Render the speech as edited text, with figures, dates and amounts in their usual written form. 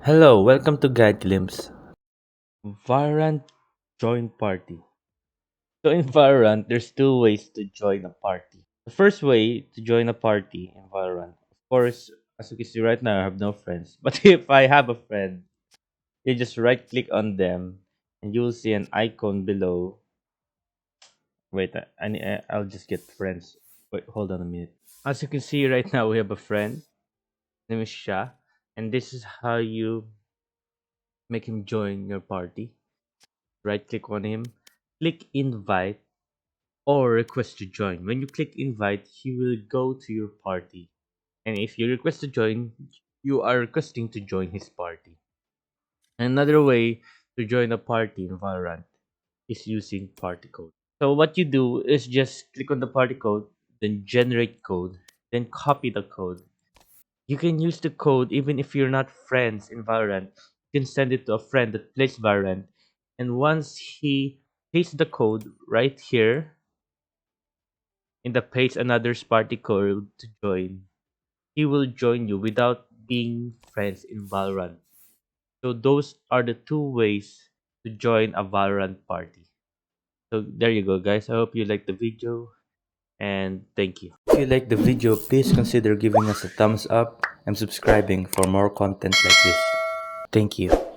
Hello, welcome to Guide Glimpse. Valorant join party. So in Valorant, there's two ways to join a party. The first way to join a party in Valorant, of course, as you can see right now, I have no friends. But if I have a friend, you just right click on them and you'll see an icon below. Wait, I'll just get friends. Wait, hold on a minute. As you can see right now, we have a friend. His name is Sha. And this is how you make him join your party. Right click on him, click invite or request to join. When you click invite, he will go to your party. And if you request to join, you are requesting to join his party. Another way to join a party in Valorant is using party code. So what you do is just click on the party code, then generate code, then copy the code. You can use the code even if you're not friends in Valorant. You can send it to a friend that plays Valorant. And once he pastes the code right here in the paste another's party code to join, he will join you without being friends in Valorant. So those are the two ways to join a Valorant party. So there you go guys. I hope you liked the video and thank you. If you like the video, please consider giving us a thumbs up and subscribing for more content like this. Thank you.